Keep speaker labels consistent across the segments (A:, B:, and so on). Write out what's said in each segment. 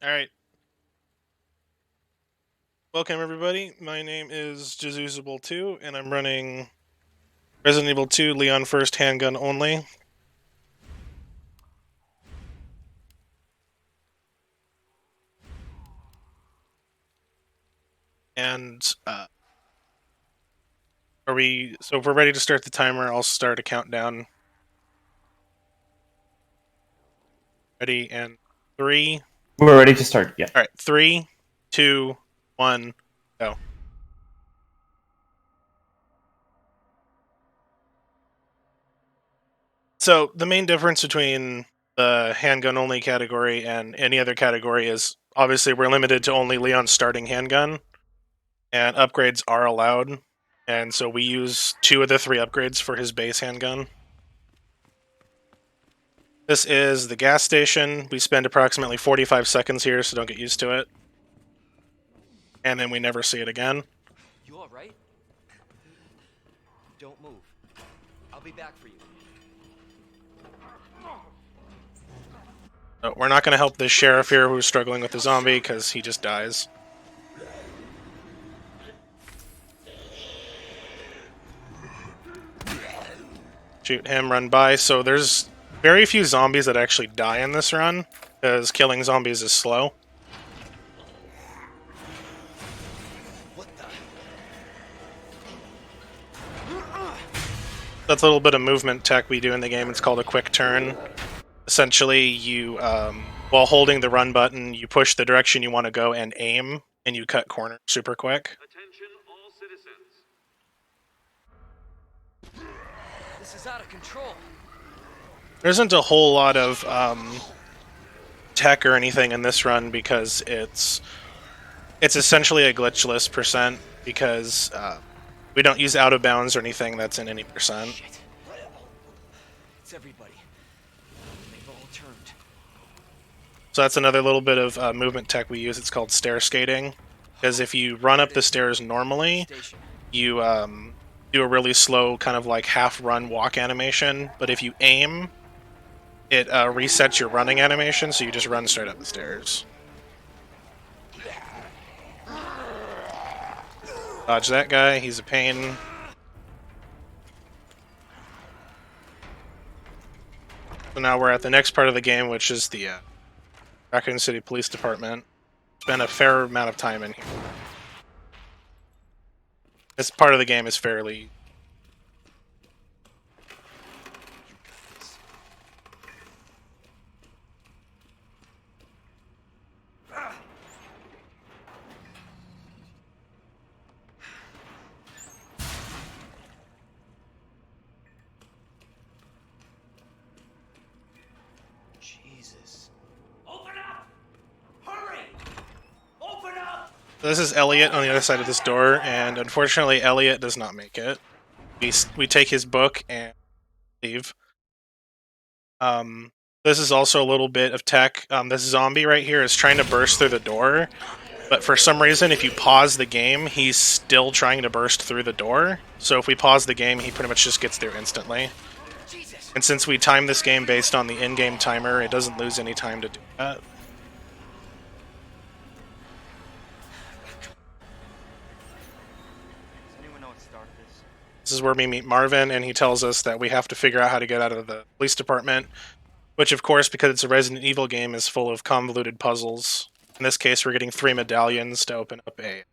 A: Alright. Welcome everybody, my name is Jadusable2, and I'm running Resident Evil 2 Leon First Handgun only. And, so if we're ready to start the timer, I'll start a countdown. Ready, and 3.
B: We're ready to start, yeah.
A: Alright, 3, 2, 1, go. So, the main difference between the handgun only category and any other category is, obviously we're limited to only Leon's starting handgun, and upgrades are allowed, and so we use 2 of the 3 upgrades for his base handgun. This is the gas station. We spend approximately 45 seconds here, so don't get used to it. And then we never see it again.
C: You all right? Don't move. I'll be back for you.
A: So we're not going to help this sheriff here who's struggling with the zombie, because he just dies. Shoot him, run by. So there's very few zombies that actually die in this run, because killing zombies is slow.
C: What the?
A: That's a little bit of movement tech we do in the game. It's called a quick turn. Essentially, you, while holding the run button, you push the direction you want to go and aim, and you cut corners super quick.
D: Attention all citizens.
C: This is out of control.
A: There isn't a whole lot of tech or anything in this run, because it's essentially a glitchless percent, because we don't use out of bounds or anything that's in any percent.
C: Shit. It's everybody. They've all turned.
A: So that's another little bit of movement tech we use. It's called stair skating, because if you run up the stairs normally,
C: Station.
A: you do a really slow kind of like half run walk animation, but if you aim, it resets your running animation, so you just run straight up the stairs. Dodge that guy, he's a pain. So now we're at the next part of the game, which is the Raccoon City Police Department. Spent a fair amount of time in here. This part of the game is fairly...
C: Jesus. Open up! Hurry! Open up!
A: So this is Elliot on the other side of this door, and unfortunately Elliot does not make it. We take his book and leave. This is also a little bit of tech. This zombie right here is trying to burst through the door, but for some reason, if you pause the game, he's still trying to burst through the door. So if we pause the game, he pretty much just gets there instantly.
C: Jesus.
A: And since we time this game based on the in-game timer, it doesn't lose any time to do that.
C: Does anyone know what started this?
A: This is where we meet Marvin, and he tells us that we have to figure out how to get out of the police department, which, of course, because it's a Resident Evil game, is full of convoluted puzzles. In this case, we're getting 3 medallions to open up a...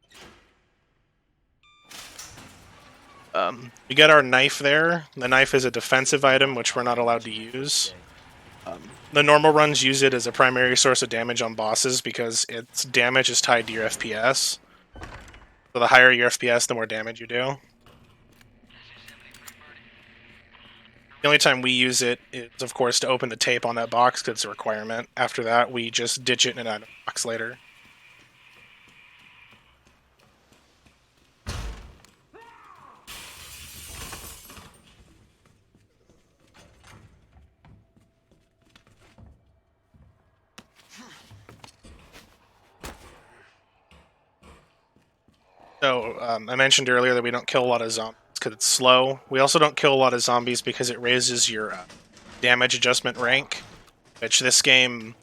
A: we get our knife there. The knife is a defensive item, which we're not allowed to use. The normal runs use it as a primary source of damage on bosses, because its damage is tied to your FPS. So the higher your FPS, the more damage you do. The only time we use it is, of course, to open the tape on that box, because it's a requirement. After that, we just ditch it in a box later. So, I mentioned earlier that we don't kill a lot of zombies because it's slow. We also don't kill a lot of zombies because it raises your damage adjustment rank, which this game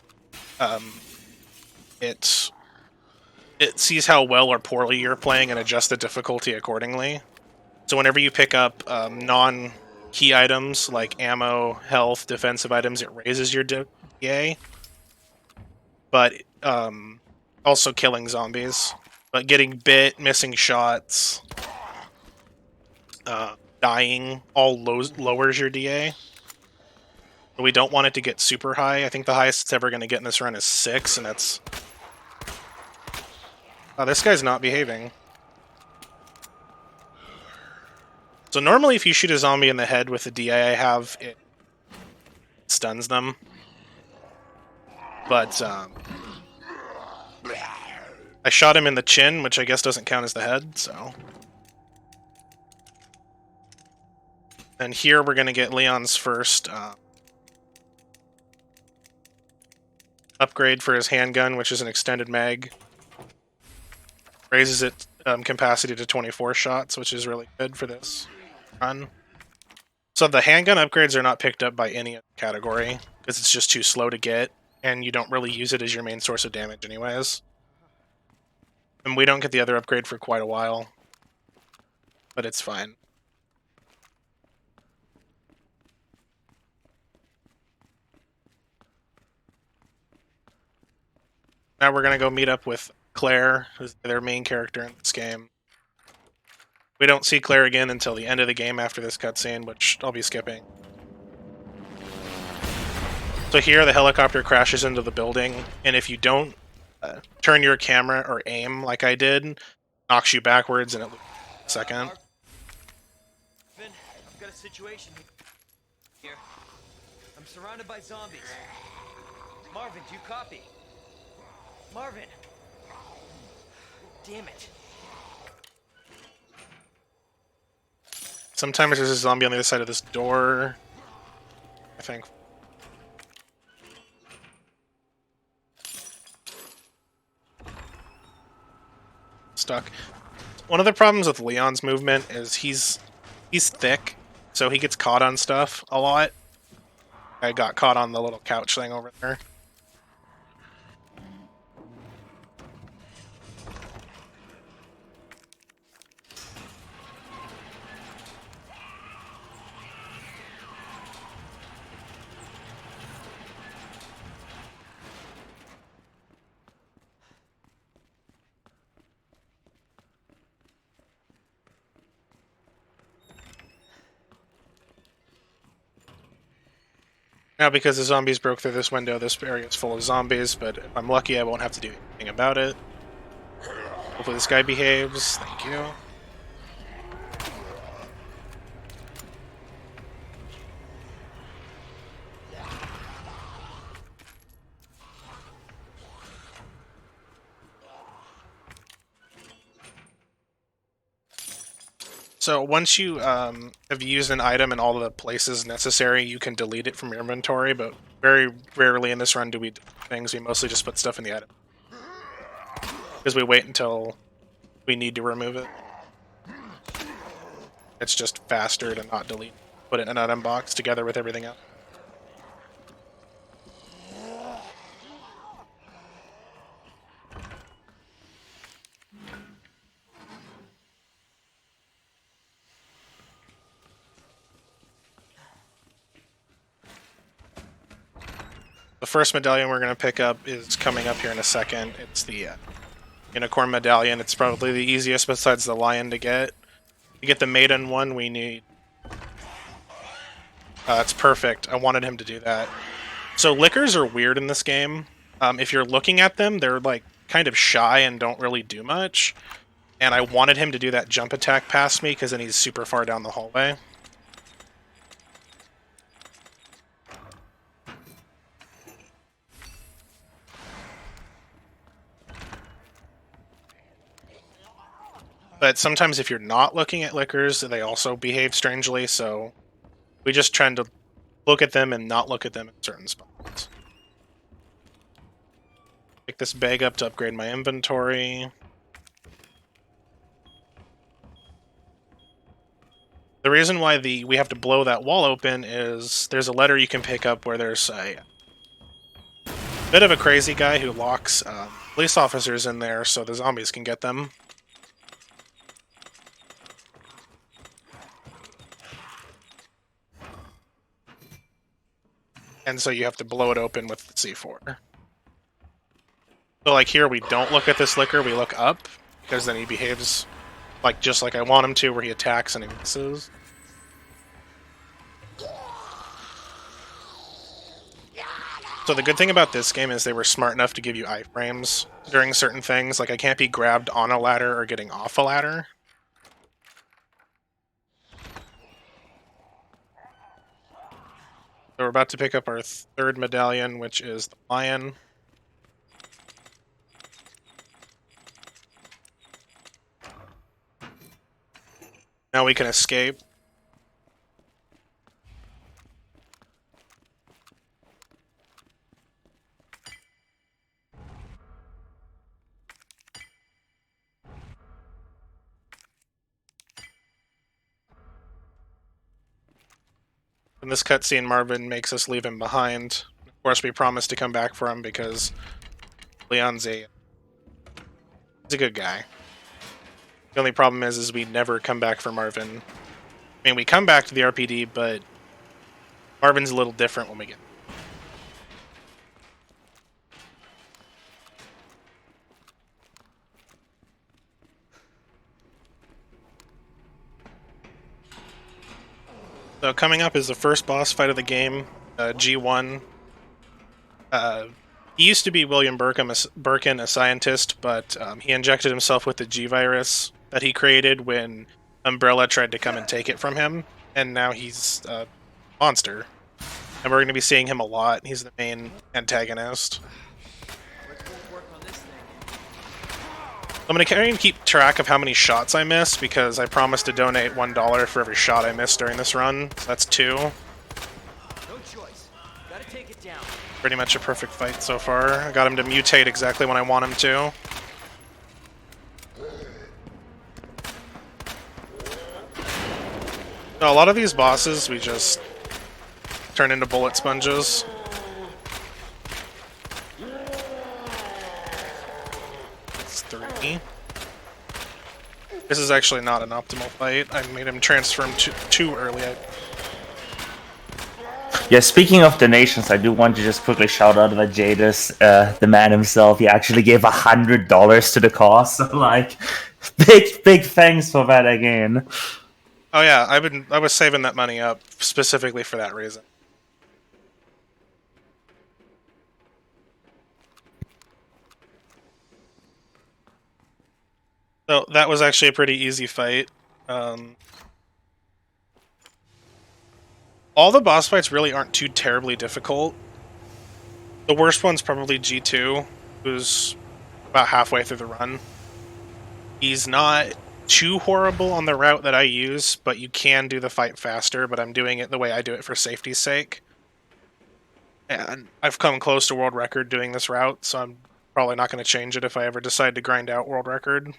A: it sees how well or poorly you're playing and adjusts the difficulty accordingly. So whenever you pick up non-key items like ammo, health, defensive items, it raises your DA. But also killing zombies. But getting bit, missing shots, dying all lowers your DA. But we don't want it to get super high. I think the highest it's ever going to get in this run is 6, and that's... Oh, this guy's not behaving. So normally if you shoot a zombie in the head with the DA I have, it stuns them. But I shot him in the chin, which I guess doesn't count as the head, so... And here we're going to get Leon's first upgrade for his handgun, which is an extended mag. Raises its capacity to 24 shots, which is really good for this run. So the handgun upgrades are not picked up by any category, because it's just too slow to get, and you don't really use it as your main source of damage anyways. And we don't get the other upgrade for quite a while, but it's fine. Now we're going to go meet up with Claire, who's their main character in this game. We don't see Claire again until the end of the game after this cutscene, which I'll be skipping. So here, the helicopter crashes into the building, and if you don't turn your camera or aim like I did, knocks you backwards and it loses a second.
C: Finn, I've got a situation here. I'm surrounded by zombies. Marvin, do you copy? Marvin! Damn it.
A: Sometimes there's a zombie on the other side of this door, I think. Stuck. One of the problems with Leon's movement is he's thick, so he gets caught on stuff a lot. I got caught on the little couch thing over there. Now, because the zombies broke through this window, this area is full of zombies, but if I'm lucky, I won't have to do anything about it. Hopefully this guy behaves. Thank you. So once you have used an item in all the places necessary, you can delete it from your inventory, but very rarely in this run do we do things. We mostly just put stuff in the item. Because we wait until we need to remove it. It's just faster to not delete. Put it in an item box together with everything else. The first medallion we're going to pick up is coming up here in a second. It's the unicorn medallion. It's probably the easiest besides the lion to get. To get the maiden one, we need... it's perfect. I wanted him to do that. So lickers are weird in this game. If you're looking at them, they're like kind of shy and don't really do much. And I wanted him to do that jump attack past me because then he's super far down the hallway. But sometimes if you're not looking at lickers, they also behave strangely, so we just tend to look at them and not look at them in certain spots. Pick this bag up to upgrade my inventory. The reason why we have to blow that wall open is there's a letter you can pick up where there's a Bit of a crazy guy who locks police officers in there so the zombies can get them. And so you have to blow it open with the C4. So like here we don't look at this liquor, we look up, because then he behaves like just like I want him to, where he attacks and he misses. So the good thing about this game is they were smart enough to give you iframes during certain things, like I can't be grabbed on a ladder or getting off a ladder. So we're about to pick up our third medallion, which is the lion. Now we can escape. In this cutscene, Marvin makes us leave him behind. Of course, we promise to come back for him because Leon's he's a good guy. The only problem is we never come back for Marvin. I mean, we come back to the RPD, but Marvin's a little different when we get. So coming up is the first boss fight of the game, G1. He used to be William Birkin, a scientist, but he injected himself with the G virus that he created when Umbrella tried to come and take it from him, and now he's a monster. And we're going to be seeing him a lot. He's the main antagonist. I'm going to carry and keep track of how many shots I missed, because I promised to donate $1 for every shot I missed during this run. So that's 2.
C: No choice. Gotta take it down.
A: Pretty much a perfect fight so far. I got him to mutate exactly when I want him to. So a lot of these bosses, we just turn into bullet sponges. That's 3. This is actually not an optimal fight. I made him transform too early.
B: Yeah, speaking of donations, I do want to just quickly shout out that Jadus, the man himself, he actually gave $100 to the cause. So, like, big thanks for that again.
A: Oh yeah, I was saving that money up specifically for that reason. So that was actually a pretty easy fight. All the boss fights really aren't too terribly difficult. The worst one's probably G2, who's about halfway through the run. He's not too horrible on the route that I use, but you can do the fight faster, but I'm doing it the way I do it for safety's sake. And I've come close to world record doing this route, so I'm probably not going to change it if I ever decide to grind out world record.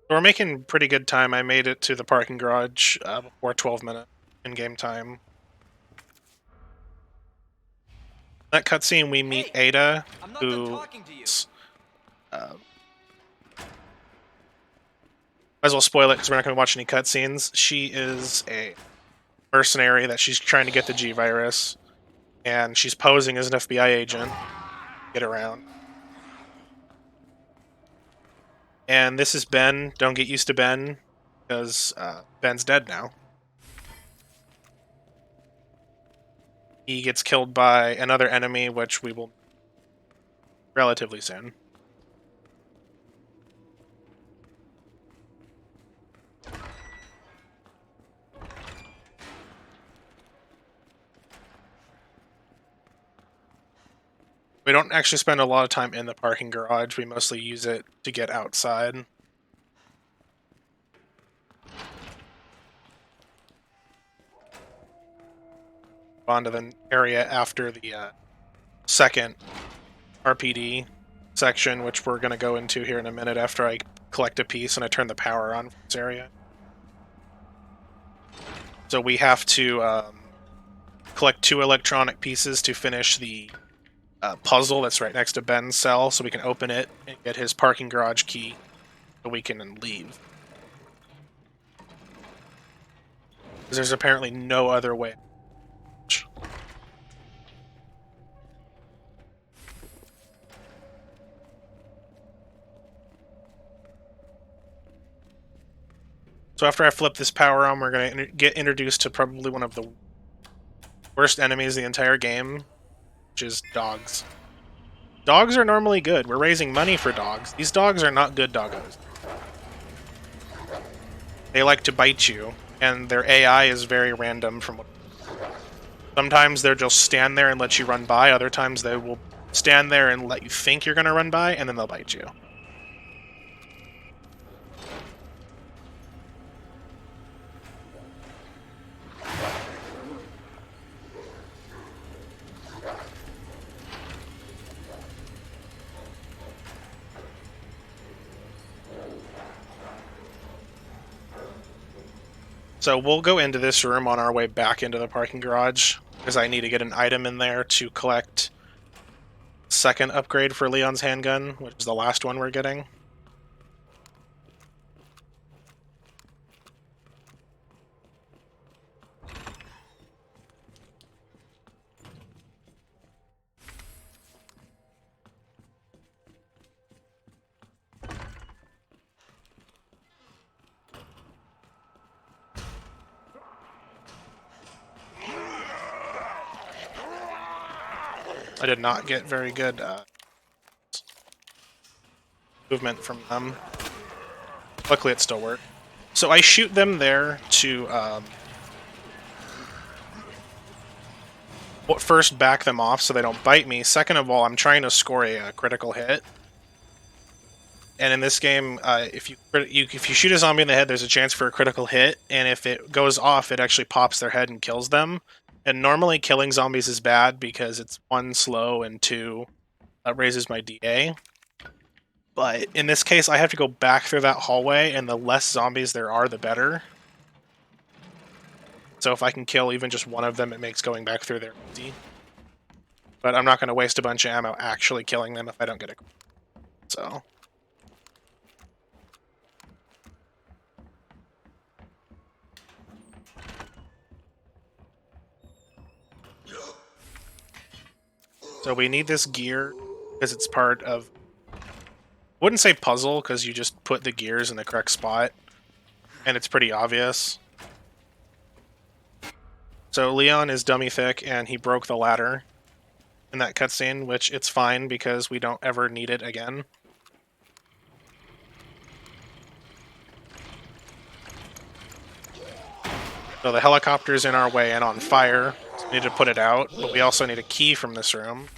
A: We're making pretty good time. I made it to the parking garage before 12 minutes in-game time. That cutscene, we meet Ada, who... might as well spoil it because we're not going to watch any cutscenes. She is a mercenary that she's trying to get the G virus, and she's posing as an FBI agent. Get around. And this is Ben. Don't get used to Ben, because Ben's dead now. He gets killed by another enemy, which we will relatively soon. We don't actually spend a lot of time in the parking garage. We mostly use it to get outside. On to the area after the second RPD section, which we're going to go into here in a minute after I collect a piece and I turn the power on for this area. So we have to collect 2 electronic pieces to finish the puzzle that's right next to Ben's cell, so we can open it and get his parking garage key so we can leave. Because there's apparently no other way. So after I flip this power on, we're going to get introduced to probably one of the worst enemies in the entire game, which is dogs. Dogs are normally good. We're raising money for dogs. These dogs are not good doggos. They like to bite you, and their AI is very random from what... Sometimes they'll just stand there and let you run by, other times they will stand there and let you think you're going to run by, and then they'll bite you. So we'll go into this room on our way back into the parking garage, because I need to get an item in there to collect second upgrade for Leon's handgun, which is the last one we're getting. I did not get very good movement from them. Luckily it still worked. So I shoot them there to first back them off so they don't bite me. Second of all, I'm trying to score a critical hit. And in this game, if you shoot a zombie in the head, there's a chance for a critical hit, and if it goes off, it actually pops their head and kills them. And normally killing zombies is bad because it's 1, slow, and 2, raises my DA. But in this case, I have to go back through that hallway, and the less zombies there are, the better. So if I can kill even just one of them, it makes going back through there easy. But I'm not going to waste a bunch of ammo actually killing them if I don't get a... So... So we need this gear because it's part of... I wouldn't say puzzle because you just put the gears in the correct spot. And it's pretty obvious. So Leon is dummy thick and he broke the ladder in that cutscene, which it's fine because we don't ever need it again. So the helicopter's in our way and on fire. So we need to put it out, but we also need a key from this room.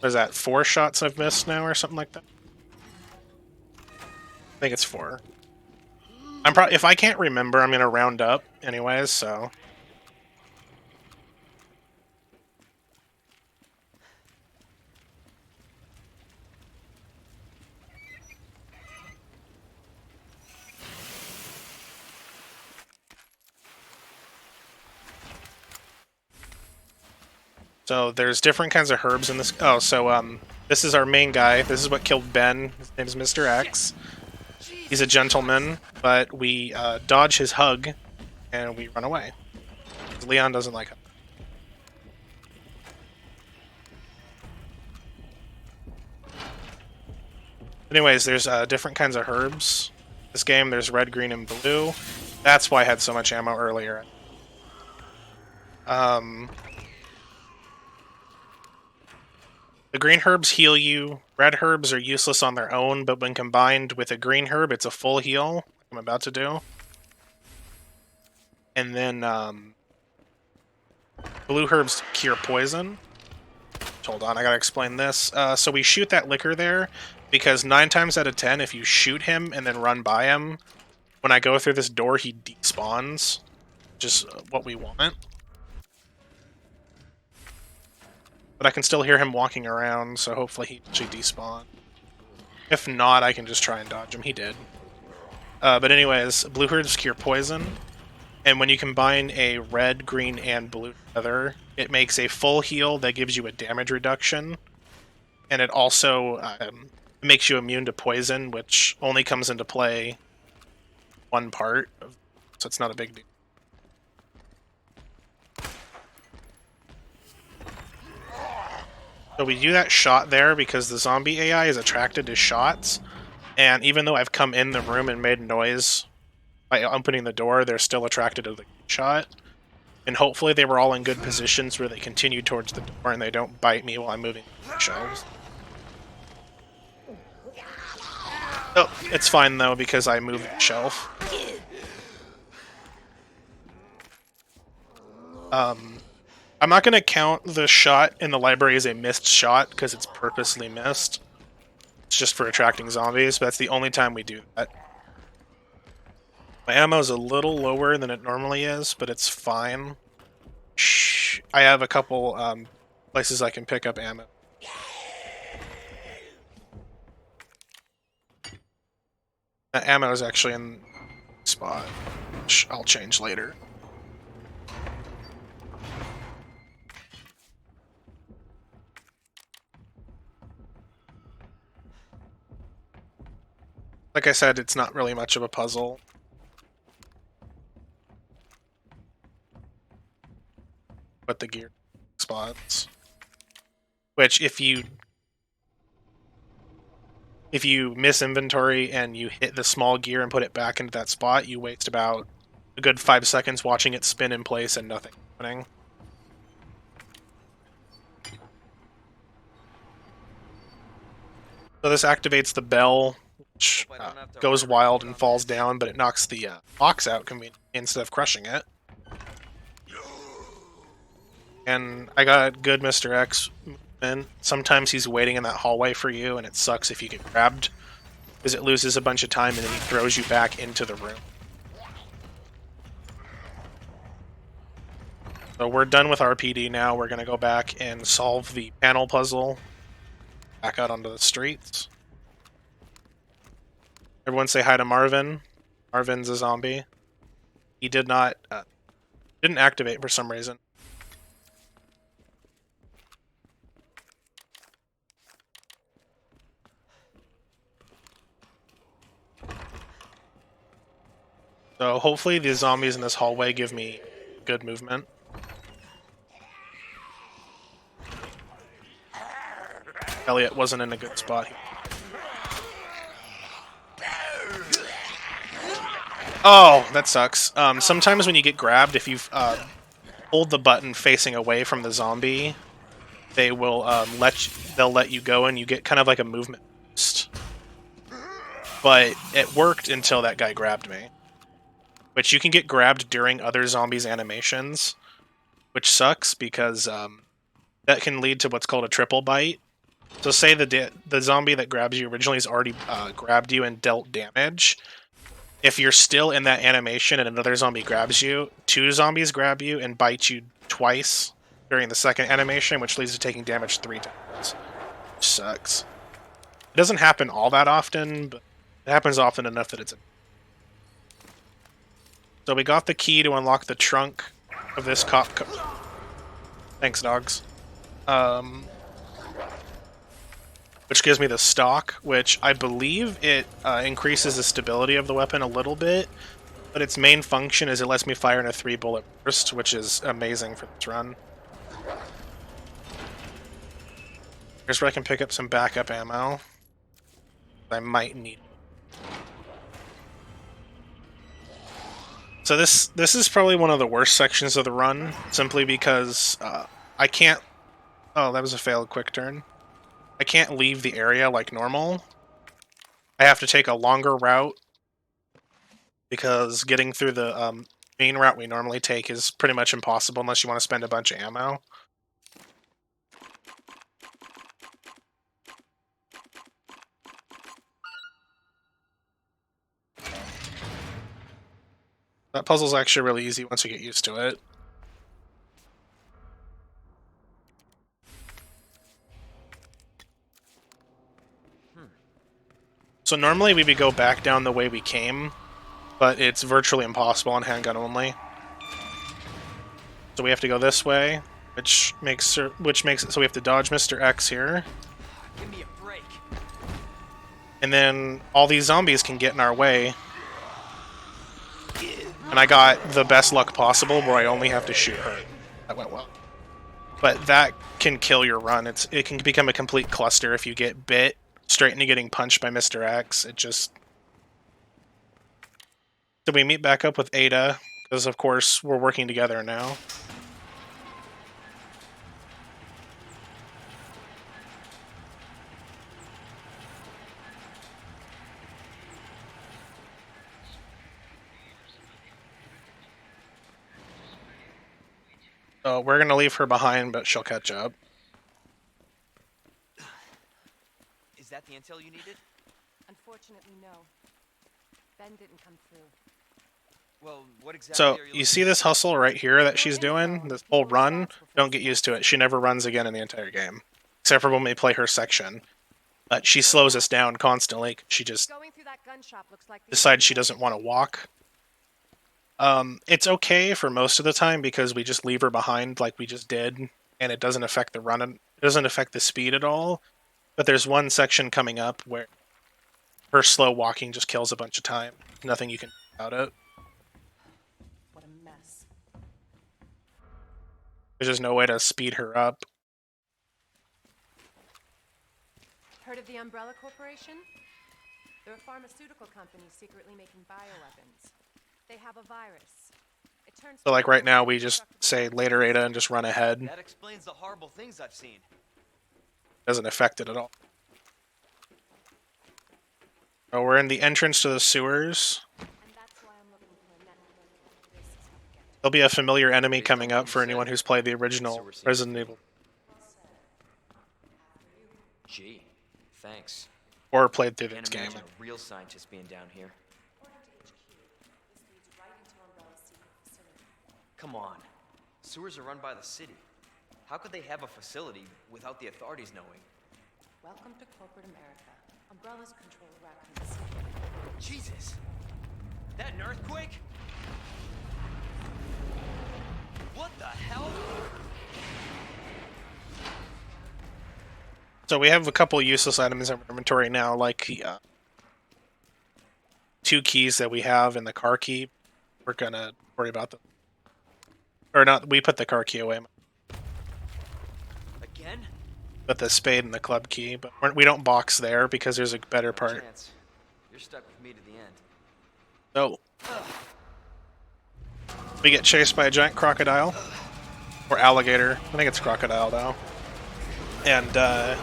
A: What is that, 4 shots I've missed now or something like that? I think it's 4. If I can't remember, I'm gonna round up anyways, so... So there's different kinds of herbs in this. Oh, so this is our main guy. This is what killed Ben. His name is Mr. X. He's a gentleman, but we dodge his hug and we run away. Leon doesn't like him. Anyways, there's different kinds of herbs. This game, there's red, green, and blue. That's why I had so much ammo earlier. The green herbs heal you. Red herbs are useless on their own, but when combined with a green herb, it's a full heal, like I'm about to do. And then blue herbs cure poison. Hold on, I gotta explain this. So we shoot that liquor there, because 9 times out of 10, if you shoot him and then run by him, when I go through this door, he despawns. Just what we want. But I can still hear him walking around, so hopefully he actually despawned. If not, I can just try and dodge him. He did. But anyways, blue herbs cure poison, and when you combine a red, green, and blue together, it makes a full heal that gives you a damage reduction, and it also makes you immune to poison, which only comes into play one part, so it's not a big deal. So we do that shot there because the zombie AI is attracted to shots, and even though I've come in the room and made noise by opening the door, they're still attracted to the shot. And hopefully they were all in good positions where they continue towards the door and they don't bite me while I'm moving the shelves. Oh, it's fine though because I moved the shelf. I'm not going to count the shot in the library as a missed shot because it's purposely missed. It's just for attracting zombies, but that's the only time we do that. My ammo's a little lower than it normally is, but it's fine. Shh. I have a couple places I can pick up ammo. That ammo is actually in the spot, which I'll change later. Like I said, it's not really much of a puzzle. But the gear spots. Which if you miss inventory and you hit the small gear and put it back into that spot, you waste about a good 5 seconds watching it spin in place and nothing happening. So this activates the bell, which goes wild and falls down, but it knocks the box out conveniently instead of crushing it. And I got good Mr. X movement. Sometimes he's waiting in that hallway for you, and it sucks if you get grabbed, because it loses a bunch of time and then he throws you back into the room. So we're done with RPD now. We're going to go back and solve the panel puzzle. Back out onto the streets. Everyone say hi to Marvin. Marvin's a zombie. He didn't activate for some reason. So hopefully the zombies in this hallway give me good movement. Elliot wasn't in a good spot. Oh, that sucks. Sometimes when you get grabbed, if you've hold the button facing away from the zombie, they will let you go, and you get kind of like a movement boost. But it worked until that guy grabbed me. Which you can get grabbed during other zombies' animations, which sucks because that can lead to what's called a triple bite. So say the zombie that grabs you originally has already grabbed you and dealt damage. If you're still in that animation and another zombie grabs you, 2 zombies grab you and bite you twice during the second animation, which leads to taking damage 3 times. Which sucks. It doesn't happen all that often, but it happens often enough that it's a... So we got the key to unlock the trunk of this cop car. Thanks, dogs. Which gives me the stock, which I believe it increases the stability of the weapon a little bit, but its main function is it lets me fire in a 3-bullet burst, which is amazing for this run. Here's where I can pick up some backup ammo. I might need. So this is probably one of the worst sections of the run, simply because I can't... Oh, that was a failed quick turn. I can't leave the area like normal. I have to take a longer route, because getting through the main route we normally take is pretty much impossible unless you want to spend a bunch of ammo. That puzzle's actually really easy once you get used to it. So normally we would go back down the way we came, but it's virtually impossible on handgun only. So we have to go this way, which makes it so we have to dodge Mr. X here.
C: Give me a break.
A: And then all these zombies can get in our way. And I got the best luck possible where I only have to shoot her. That went well. But that can kill your run. It can become a complete cluster if you get bit straight into getting punched by Mr. X. It just... So we meet back up with Ada, because of course we're working together now. So we're going to leave her behind, but she'll catch up.
C: Is that the intel you needed?
E: Unfortunately, no. Ben didn't come through.
C: Well, what exactly
A: So
C: are
A: you see this hustle right here that she's doing? This whole run? Don't get used to it. She never runs again in the entire game. Except for when we play her section. But she slows us down constantly. 'Cause she just
E: Going through that gun shop looks like
A: decides she doesn't want to walk. It's okay for most of the time because we just leave her behind like we just did, and it doesn't affect the run. It doesn't affect the speed at all. But there's one section coming up where her slow walking just kills a bunch of time. Nothing you can do about it.
E: What a mess.
A: There's just no way to speed her up.
E: Heard of the Umbrella Corporation? They're a pharmaceutical company secretly making bioweapons. They have a virus. It turns
A: So like right now we just say later Ada and just run ahead.
C: That explains the horrible things I've seen.
A: Doesn't affect it at all. Oh, we're in the entrance to the sewers.
E: And that's why I'm looking for a network. This is how we get to
A: There'll be a familiar enemy coming up for anyone who's played the original Resident Evil
C: Gee, thanks.
A: or played through this
C: Can't
A: game.
C: imagine a real scientist being down here. Come on. Sewers are run by the city. How could they have a facility without the authorities knowing?
E: Welcome to corporate America. Umbrellas control raccoons.
C: Jesus! That an earthquake? What the hell?
A: So we have a couple useless items in our inventory now, like the 2 keys that we have and the car key. We're gonna worry about them. Or not, we put the car key away.
C: Again?
A: But the spade and the club key, but we don't box there because there's a better
C: No
A: part.
C: chance. You're stuck with me to the end.
A: So we get chased by a giant crocodile or alligator. I think it's crocodile though. And the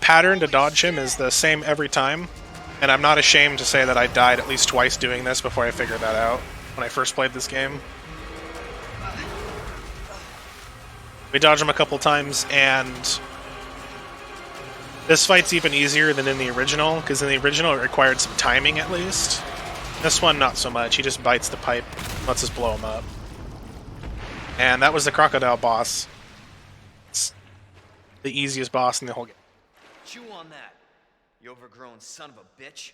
A: pattern to dodge him is the same every time. And I'm not ashamed to say that I died at least twice doing this before I figured that out when I first played this game. We dodge him a couple times, and this fight's even easier than in the original, because in the original it required some timing at least. This one, not so much. He just bites the pipe, lets us blow him up. And that was the crocodile boss. It's the easiest boss in the whole game.
C: Chew on that, you overgrown son of a bitch.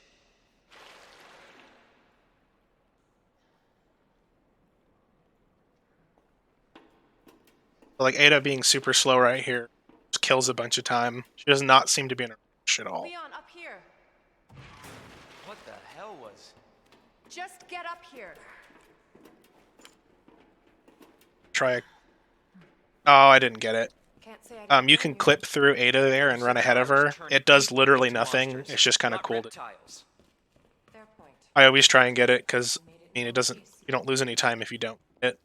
A: Like, Ada being super slow right here just kills a bunch of time. She does not seem to be in a rush at all.
E: Leon, up here.
C: What the hell was...
E: Just get up here.
A: Try. Oh, I didn't get it.
E: Can't say I
A: You can clip through Ada there and run ahead of her. It does literally nothing. It's just kind of
C: Not
A: cool.
C: reptiles.
E: Fair point.
A: I always try and get it because, I mean, it doesn't. You don't lose any time if you don't get it.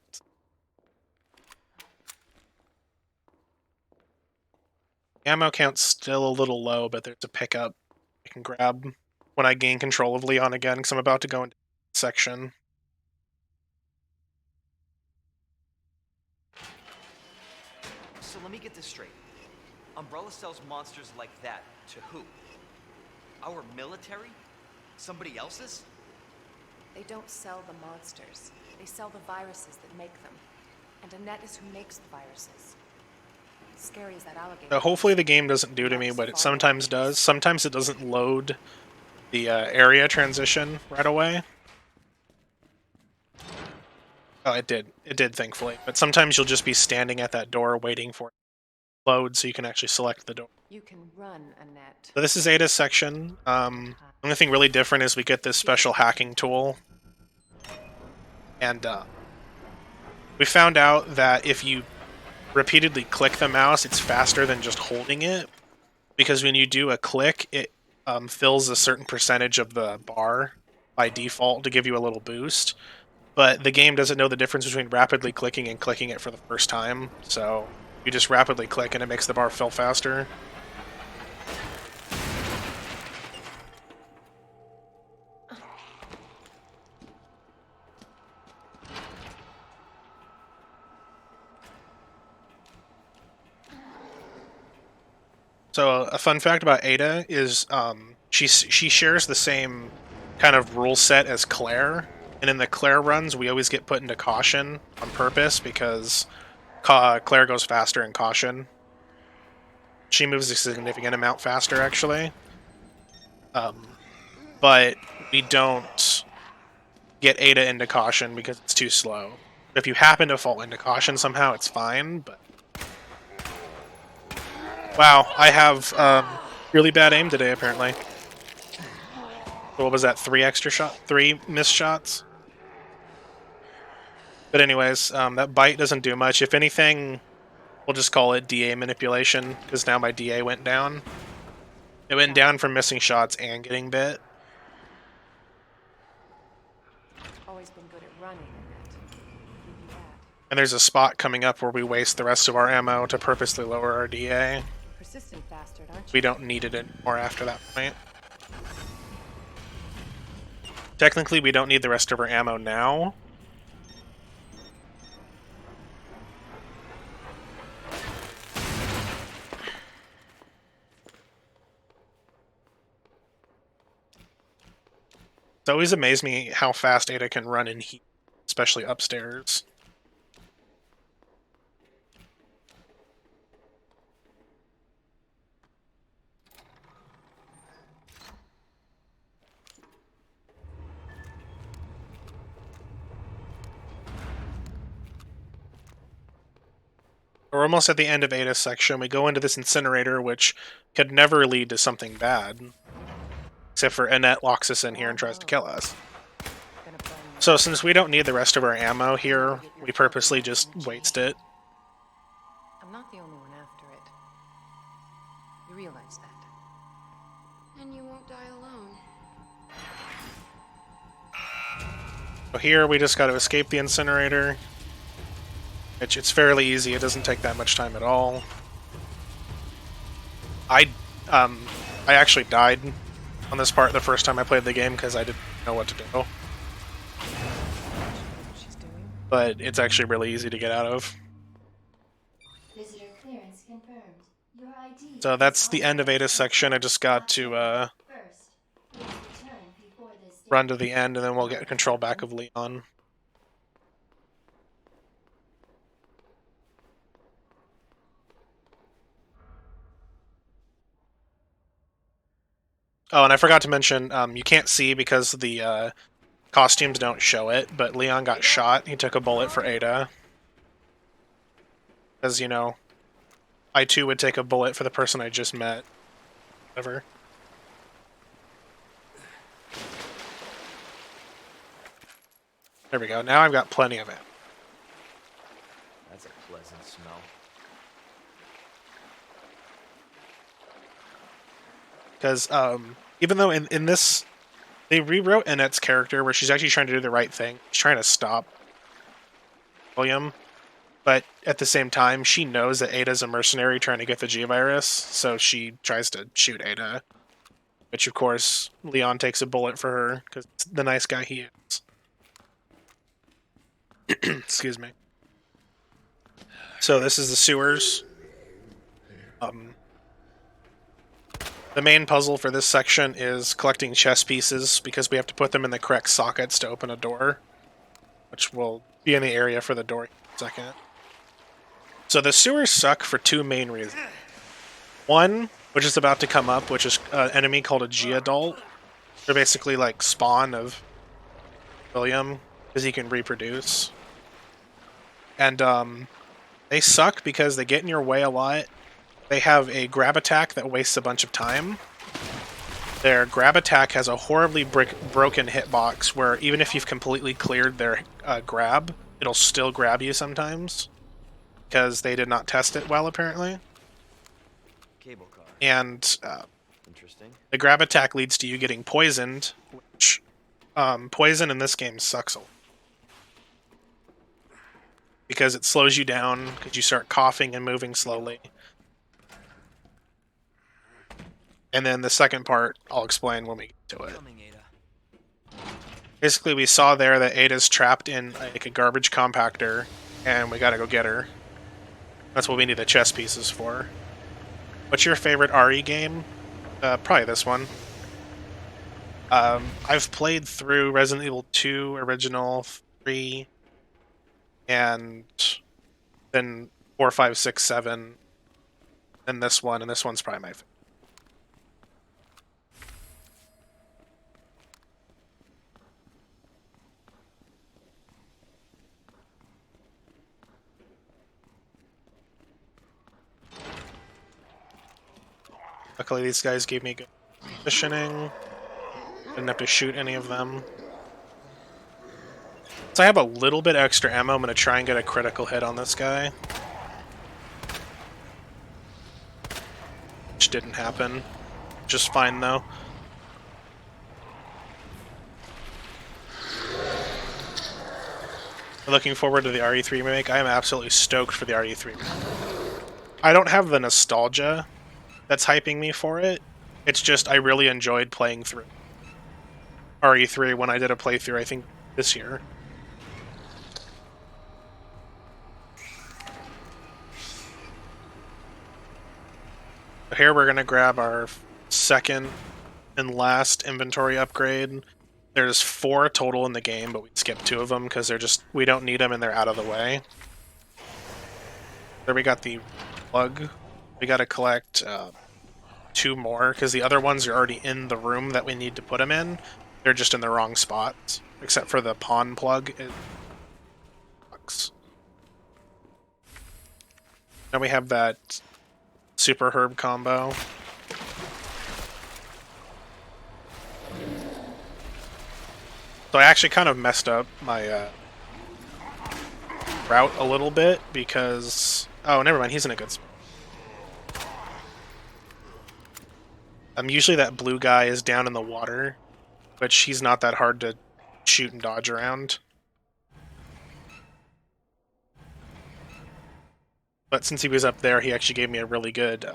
A: Ammo count's still a little low, but there's a pickup I can grab when I gain control of Leon again, because I'm about to go into section.
C: So let me get this straight. Umbrella sells monsters like that to who? Our military? Somebody else's?
E: They don't sell the monsters. They sell the viruses that make them. And Annette is who makes the viruses. Scary as that alligator.
A: Hopefully the game doesn't do to me what it sometimes does. Sometimes it doesn't load the area transition right away. Oh, it did. It did, thankfully. But sometimes you'll just be standing at that door waiting for it to load so you can actually select the door.
E: You can run, Annette.
A: So this is Ada's section. Only thing really different is we get this special hacking tool. And we found out that if you repeatedly click the mouse, it's faster than just holding it. Because when you do a click, it fills a certain percentage of the bar by default to give you a little boost. But the game doesn't know the difference between rapidly clicking and clicking it for the first time. So you just rapidly click and it makes the bar fill faster. So a fun fact about Ada is she shares the same kind of rule set as Claire, and in the Claire runs we always get put into caution on purpose because Claire goes faster in caution. She moves a significant amount faster actually, but we don't get Ada into caution because it's too slow. If you happen to fall into caution somehow, it's fine, but wow, I have really bad aim today, apparently. What was that? 3 missed shots? But anyways, that bite doesn't do much. If anything, we'll just call it DA manipulation, because now my DA went down. It went down from missing shots and getting bit.
E: Always been good at running, Annette. Give you that.
A: And there's a spot coming up where we waste the rest of our ammo to purposely lower our DA.
E: Persistent bastard, aren't you?
A: We don't need it anymore after that point. Technically, we don't need the rest of our ammo now. It's always amazed me how fast Ada can run in heat, especially upstairs. We're almost at the end of Ada's section. We go into this incinerator, which could never lead to something bad. Except for Annette locks us in here and tries to kill us.
E: Gonna burn you.
A: So since we don't need the rest of our ammo here, we purposely just waste it.
E: I'm not the only one after it. You realize that.
F: And you won't die alone.
A: So here we just got to escape the incinerator. It's fairly easy. It doesn't take that much time at all. I actually died on this part the first time I played the game because I didn't know what to do.
E: What she's doing?
A: But it's actually really easy to get out of.
G: Visitor clearance confirmed. Your ID.
A: So that's the end of Ada's section. I just got to
G: First, please return before this day.
A: run to the end, and then we'll get control back of Leon. Oh, and I forgot to mention, you can't see because the costumes don't show it, but Leon got shot. He took a bullet for Ada. Because, you know, I too would take a bullet for the person I just met. Whatever. There we go. Now I've got plenty of it.
C: That's a pleasant smell.
A: Because even though in this, they rewrote Annette's character where she's actually trying to do the right thing. She's trying to stop William. But at the same time, she knows that Ada's a mercenary trying to get the G-Virus, so she tries to shoot Ada. Which, of course, Leon takes a bullet for her, because it's the nice guy he is. Excuse me. So this is the sewers. The main puzzle for this section is collecting chess pieces, because we have to put them in the correct sockets to open a door. Which will be in the area for the door in a second. So the sewers suck for two main reasons. One, which is about to come up, which is an enemy called a G-Adult. They're basically like spawn of William, because he can reproduce. And they suck because they get in your way a lot. They have a grab attack that wastes a bunch of time. Their grab attack has a horribly broken hitbox where even if you've completely cleared their grab, it'll still grab you sometimes because they did not test it well, apparently.
C: Cable car.
A: And
C: Interesting.
A: the grab attack leads to you getting poisoned, which poison in this game sucks a lot. Because it slows you down, because you start coughing and moving slowly. And then the second part, I'll explain when we get to it.
C: Coming, Ada.
A: Basically, we saw there that Ada's trapped in like a garbage compactor, and we gotta go get her. That's what we need the chess pieces for. What's your favorite RE game? Probably this one. I've played through Resident Evil 2, Original, 3, and then 4, 5, 6, 7, and this one, and this one's probably my favorite. Luckily, these guys gave me good positioning. Didn't have to shoot any of them. So I have a little bit extra ammo. I'm going to try and get a critical hit on this guy. Which didn't happen. Just fine, though. Looking forward to the RE3 remake. I am absolutely stoked for the RE3 remake. I don't have the nostalgia that's hyping me for it. It's just I really enjoyed playing through RE3 when I did a playthrough, I think, this year. So here we're going to grab our second and last inventory upgrade. There's 4 total in the game, but we skipped 2 of them because we don't need them and they're out of the way. There we got the plug. We got to collect 2 more because the other ones are already in the room that we need to put them in. They're just in the wrong spots, except for the pawn plug. Then we have that super herb combo. So I actually kind of messed up my route a little bit because... Oh, never mind, he's in a good spot. Usually that blue guy is down in the water, but he's not that hard to shoot and dodge around. But since he was up there, he actually gave me a really good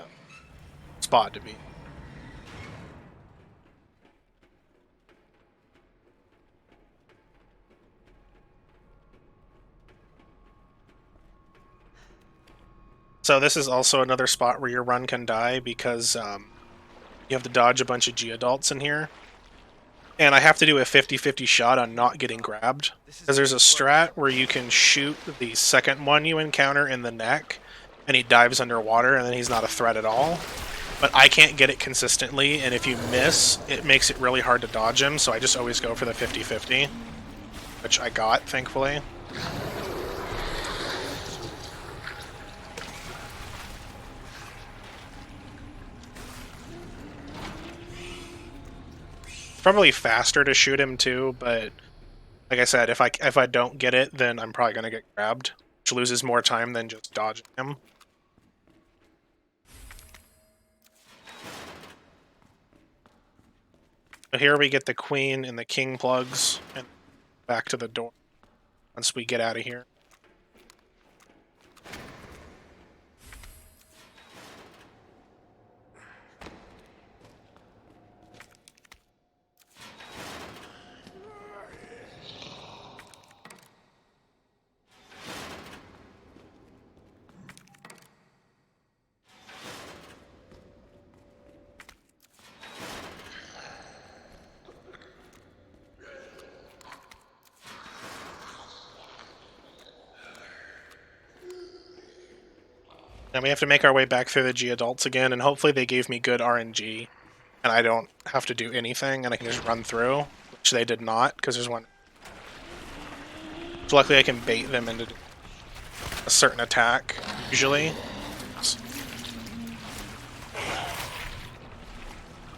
A: spot to be. So this is also another spot where your run can die because you have to dodge a bunch of G-adults in here. And I have to do a 50-50 shot on not getting grabbed. Because there's a strat where you can shoot the second one you encounter in the neck, and he dives underwater, and then he's not a threat at all. But I can't get it consistently, and if you miss, it makes it really hard to dodge him, so I just always go for the 50-50. Which I got, thankfully. Probably faster to shoot him too, but like I said, if I don't get it, then I'm probably gonna get grabbed, which loses more time than just dodging him. So here we get the queen and the king plugs, and back to the door once we get out of here. And we have to make our way back through the G-adults again, and hopefully they gave me good RNG, and I don't have to do anything, and I can just run through, which they did not, because there's one. So luckily I can bait them into... a certain attack, usually.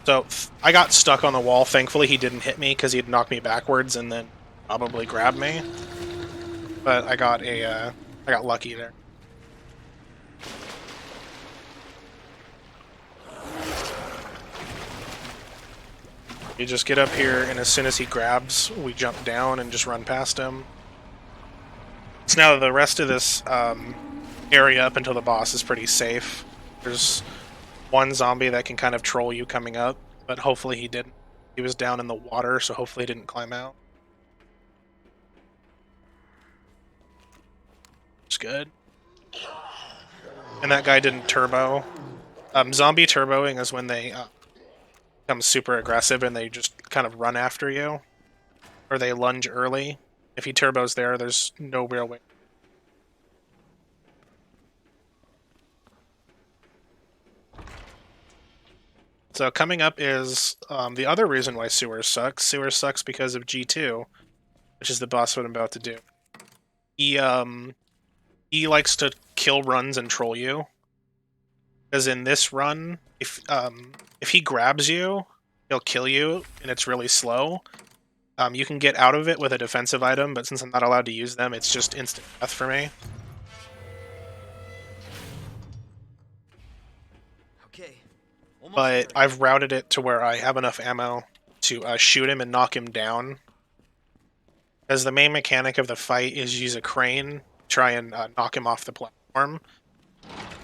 A: So I got stuck on the wall. Thankfully, he didn't hit me because he'd knock me backwards and then probably grab me. But I got lucky there. You just get up here, and as soon as he grabs, we jump down and just run past him. So now the rest of this area up until the boss is pretty safe. There's one zombie that can kind of troll you coming up, but hopefully he didn't. He was down in the water, so hopefully he didn't climb out. It's good. And that guy didn't turbo. Zombie turboing is when they become super aggressive and they just kind of run after you. Or they lunge early. If he turbos there, there's no real way. So coming up is the other reason why Sewer sucks. Sewer sucks because of G2, which is the boss what I'm about to do. He likes to kill runs and troll you. Because in this run, if he grabs you, he'll kill you, and it's really slow. You can get out of it with a defensive item, but since I'm not allowed to use them, it's just instant death for me.
C: Okay. Almost
A: But
C: there.
A: I've routed it to where I have enough ammo to shoot him and knock him down. Because the main mechanic of the fight is use a crane, try and knock him off the platform.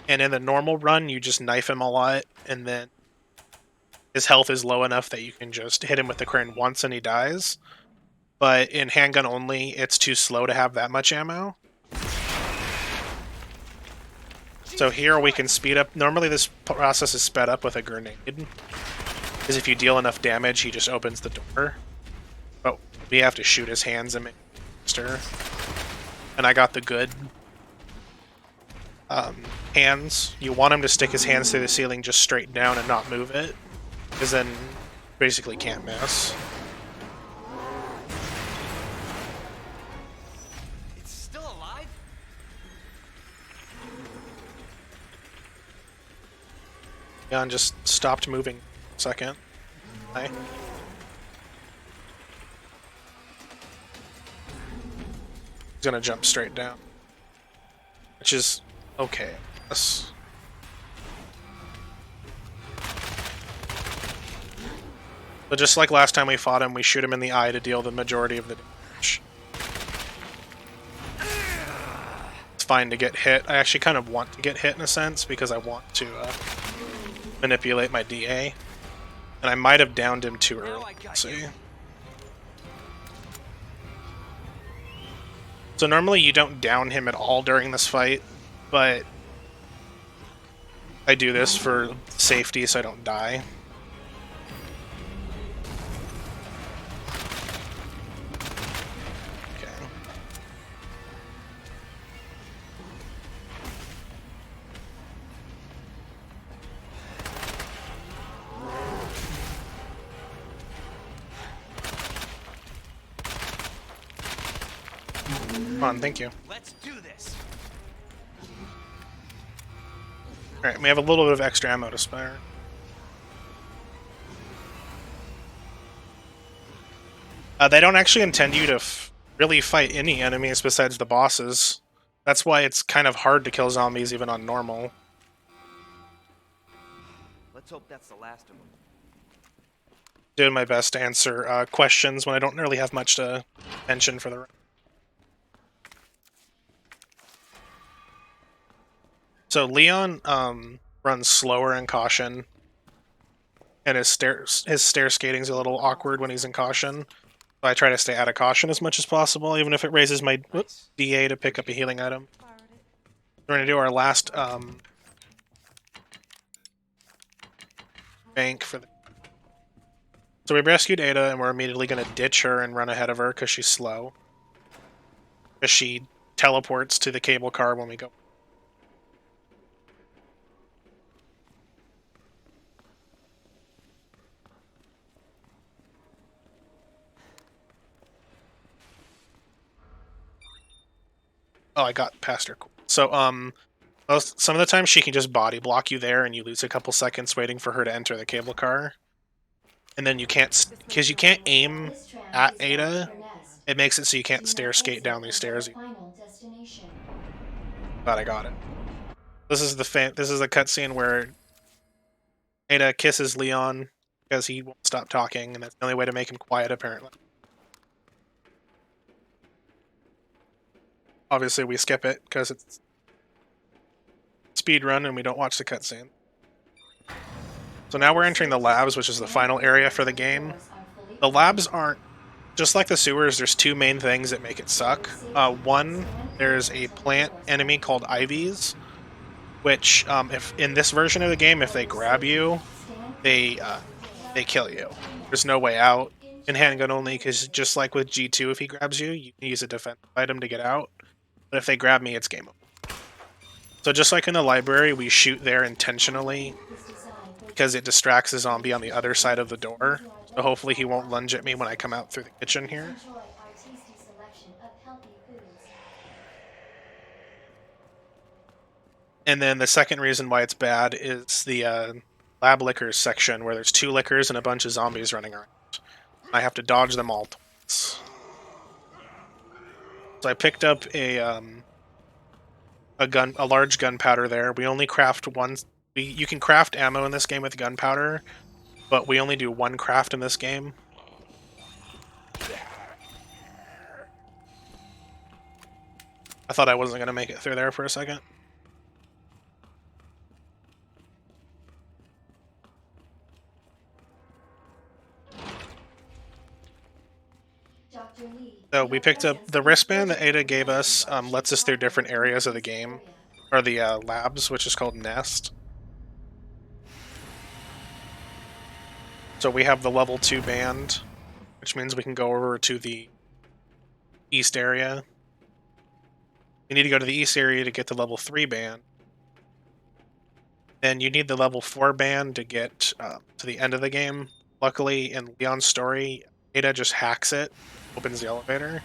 A: And in the normal run, you just knife him a lot, and then his health is low enough that you can just hit him with the crane once and he dies. But in handgun only, it's too slow to have that much ammo. So here we can speed up. Normally this process is sped up with a grenade. Because if you deal enough damage, he just opens the door. But we have to shoot his hands and make it faster. And I got the good hands. You want him to stick his hands through the ceiling just straight down and not move it. Because then basically can't miss.
C: It's still alive?
A: Gun just stopped moving a second. Hi. He's gonna jump straight down. Which is okay. Yes. But just like last time we fought him, we shoot him in the eye to deal the majority of the damage. It's fine to get hit. I actually kind of want to get hit in a sense because I want to manipulate my DA. And I might have downed him too early. Let's see. So normally you don't down him at all during this fight, but I do this for safety so I don't die. Okay. Come on, thank you.
C: Let's do this.
A: Alright, we have a little bit of extra ammo to spare. They don't actually intend you to really fight any enemies besides the bosses. That's why it's kind of hard to kill zombies even on normal.
C: Let's hope that's the last of them.
A: Doing my best to answer questions when I don't really have much to mention for the run. So Leon runs slower in caution, and his stair skating's a little awkward when he's in caution. So I try to stay out of caution as much as possible, even if it raises my DA to pick up a healing item. We're going to do our last bank for the... So we rescued Ada, and we're immediately going to ditch her and run ahead of her because she's slow. Because she teleports to the cable car when we go. Oh, I got past her. Cool. So some of the time she can just body block you there, and you lose a couple seconds waiting for her to enter the cable car. And then you can't, because you can't aim
G: This tram
A: at
G: is bound
A: Ada.
G: for Nest.
A: It makes it so you
G: Do
A: can't
G: not
A: stair skate
G: exit
A: down these
G: until
A: stairs.
G: the final destination.
A: Glad I got it. This is the cutscene where Ada kisses Leon because he won't stop talking, and that's the only way to make him quiet, apparently. Obviously, we skip it because it's speed run and we don't watch the cutscene. So now we're entering the labs, which is the final area for the game. The labs aren't just like the sewers. There's two main things that make it suck. One, there's a plant enemy called Ivies, which, if in this version of the game, if they grab you, they kill you. There's no way out in handgun only, because just like with G2, if he grabs you, you can use a defensive item to get out. But if they grab me, it's game over. So just like in the library, we shoot there intentionally because it distracts the zombie on the other side of the door. So hopefully he won't lunge at me when I come out through the kitchen here.
G: Enjoy our tasty selection of healthy foods.
A: And then the second reason why it's bad is the lab liquors section, where there's 2 liquors and a bunch of zombies running around. I have to dodge them all twice. So I picked up a large gunpowder there. We only craft one. You can craft ammo in this game with gunpowder, but we only do 1 craft in this game. I thought I wasn't going to make it through there for a second.
G: Dr. Lee,
A: So we picked up the wristband that Ada gave us, lets us through different areas of the game, or the labs, which is called Nest. So we have the level 2 band, which means we can go over to the east area. You need to go to the east area to get the level 3 band. Then you need the level 4 band to get to the end of the game. Luckily, in Leon's story, Ada just hacks it, opens the elevator.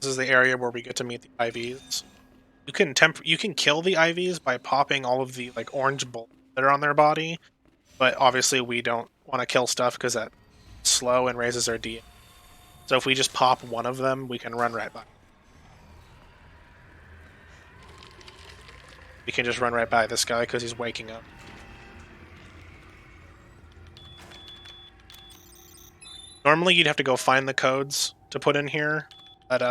A: This is the area where we get to meet the IVs. You can kill the IVs by popping all of the orange bullets that are on their body, but obviously we don't want to kill stuff because that's slow and raises our DA. So if we just pop one of them, we can run right by. We can just run right by this guy because he's waking up. Normally you'd have to go find the codes to put in here, but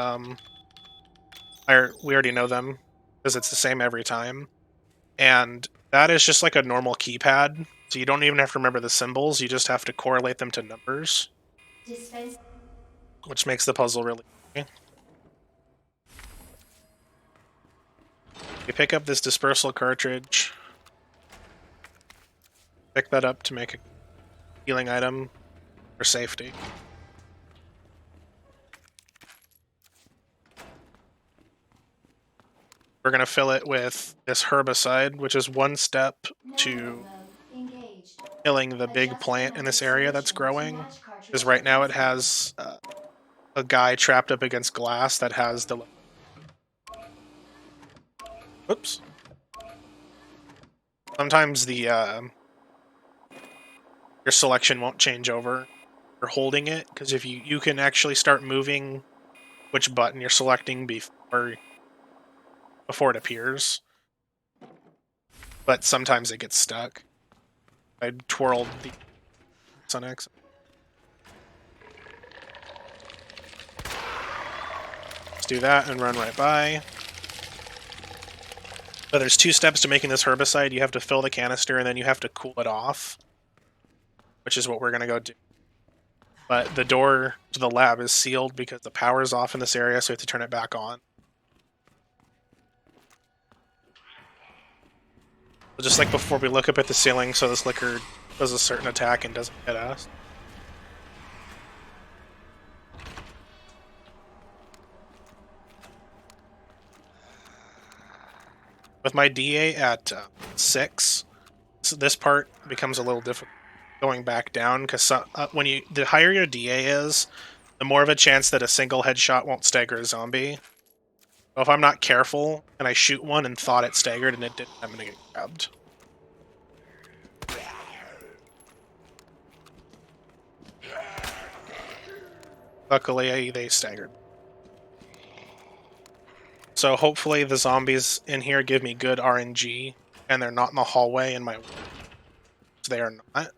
A: we already know them because it's the same every time. And that is just like a normal keypad, so you don't even have to remember the symbols, you just have to correlate them to numbers, which makes the puzzle really easy. You pick up this dispersal cartridge, pick that up to make a healing item for safety. We're going to fill it with this herbicide, which is 1 step to killing the big plant in this area that's growing. Because right now it has a guy trapped up against glass that has the... Oops. Sometimes the your selection won't change over or holding it, because if you can actually start moving which button you're selecting before it appears, but sometimes it gets stuck. I twirled the on accident. Let's do that and run right by. So there's 2 steps to making this herbicide. You have to fill the canister and then you have to cool it off, which is what we're going to go do. But the door to the lab is sealed because the power is off in this area, so we have to turn it back on. So just like before, we look up at the ceiling so this liquor does a certain attack and doesn't hit us. With my DA at 6, So this part becomes a little difficult going back down because the higher your DA is, the more of a chance that a single headshot won't stagger a zombie. So if I'm not careful and I shoot one and thought it staggered and it didn't, I'm gonna get grabbed. Luckily, they staggered. So hopefully the zombies in here give me good RNG, and they're not in the hallway in my... They are not.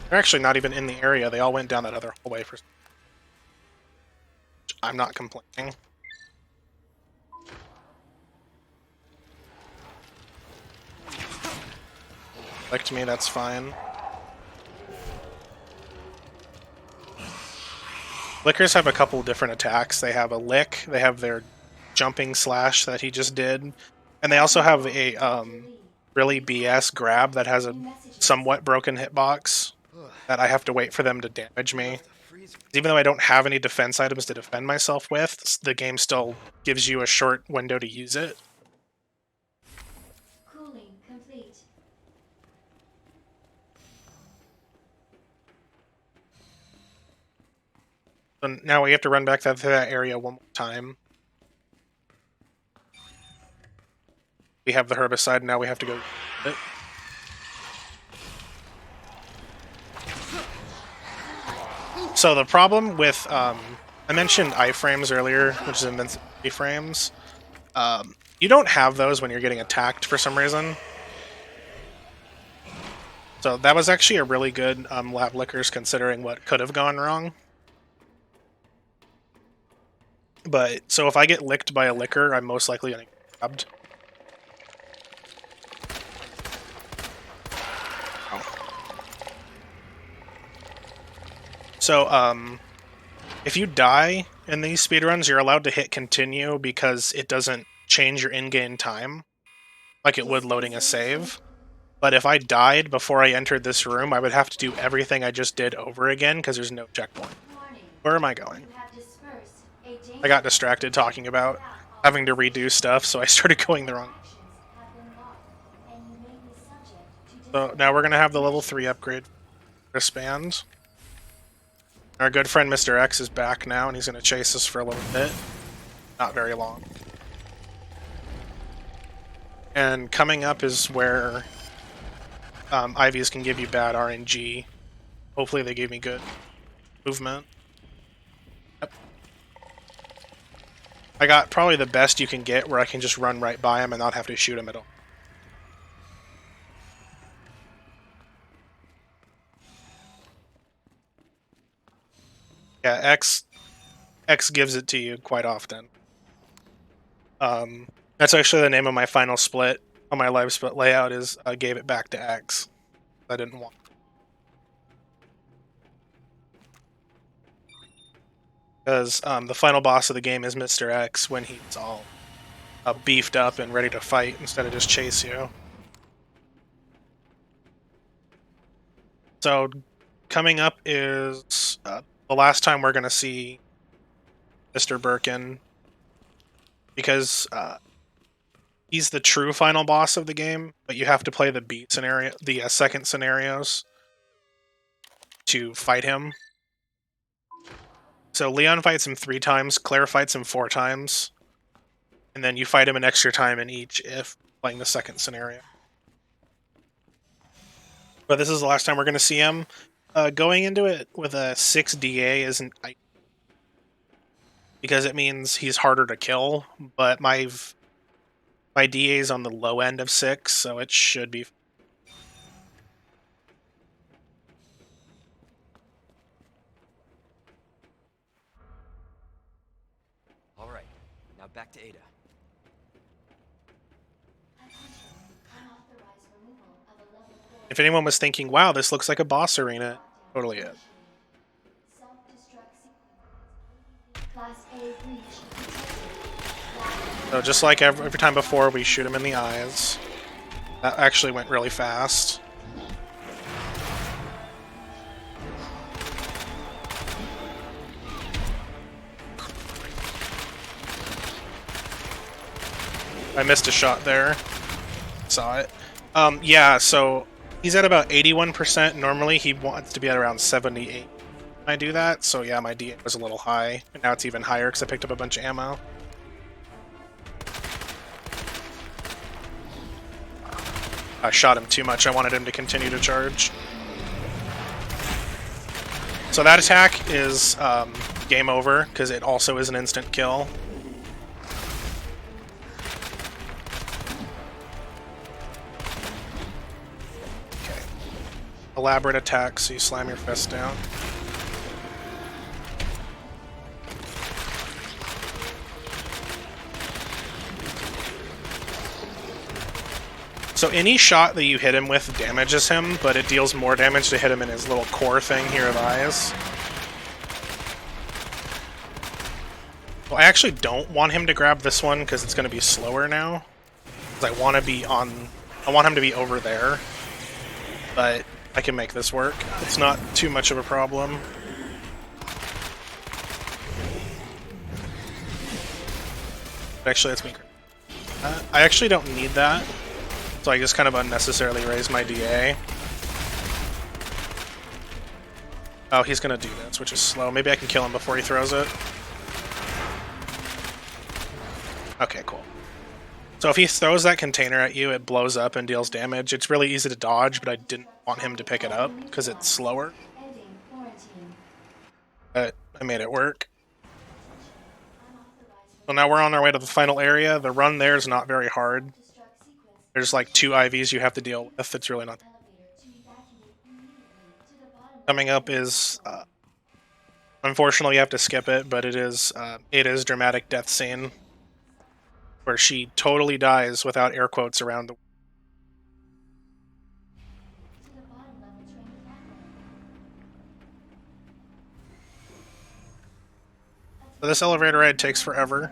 A: They're actually not even in the area. They all went down that other hallway for... I'm not complaining. Like to me, that's fine. Lickers have a couple different attacks. They have a lick, they have their jumping slash that he just did, and they also have a really BS grab that has a somewhat broken hitbox that I have to wait for them to damage me. Even though I don't have any defense items to defend myself with, the game still gives you a short window to use it.
G: Cooling complete.
A: So now we have to run back to that area one more time. We have the herbicide, now we have to go get it. So the problem with, I mentioned iframes earlier, which is invincibility frames. You don't have those when you're getting attacked for some reason. So that was actually a really good lab lickers considering what could have gone wrong. But, so if I get licked by a licker, I'm most likely going to get grabbed. So, if you die in these speedruns, you're allowed to hit continue because it doesn't change your in-game time, like it would loading a save. But if I died before I entered this room, I would have to do everything I just did over again because there's no checkpoint. Where am I going? I got distracted talking about having to redo stuff, so I started going the wrong. So now we're going to have the level 3 upgrade wristband. Our good friend Mr. X is back now, and he's going to chase us for a little bit. Not very long. And coming up is where IVs can give you bad RNG. Hopefully they gave me good movement. Yep. I got probably the best you can get where I can just run right by him and not have to shoot him at all. Yeah, X gives it to you quite often. That's actually the name of my final split on my live split layout is gave it back to X. I didn't want. Because the final boss of the game is Mr. X when he's all beefed up and ready to fight instead of just chase you. So coming up is the last time we're going to see Mr. Birkin, because he's the true final boss of the game, but you have to play the B scenario, the second scenarios to fight him. So Leon fights him 3 times, Claire fights him 4 times, and then you fight him an extra time in each if playing the second scenario. But this is the last time we're going to see him. Going into it with a 6 DA isn't... because it means he's harder to kill, but my DA is on the low end of 6, so it should be...
C: Alright, now back to Ada.
A: If anyone was thinking, wow, this looks like a boss arena, totally it. So just like every time before, we shoot him in the eyes. That actually went really fast. I missed a shot there. Saw it. Yeah, so he's at about 81%. Normally he wants to be at around 78 when I do that. So yeah, my DA was a little high. And now it's even higher because I picked up a bunch of ammo. I shot him too much. I wanted him to continue to charge. So that attack is game over because it also is an instant kill. Okay. Elaborate attack, so you slam your fist down. So any shot that you hit him with damages him, but it deals more damage to hit him in his little core thing here of eyes. Well, I actually don't want him to grab this one because it's going to be slower now. Because I want him to be over there. But I can make this work. It's not too much of a problem. Actually, let's make I actually don't need that. So I just kind of unnecessarily raise my DA. Oh, he's gonna do this, which is slow. Maybe I can kill him before he throws it. Okay, cool. So if he throws that container at you, it blows up and deals damage. It's really easy to dodge, but I didn't want him to pick it up because it's slower. But I made it work. So now we're on our way to the final area. The run there is not very hard. There's like 2 IVs you have to deal with. It's really not. Coming up is, unfortunately, you have to skip it, but it is dramatic death scene where she totally dies without air quotes around the. So this elevator ride takes forever.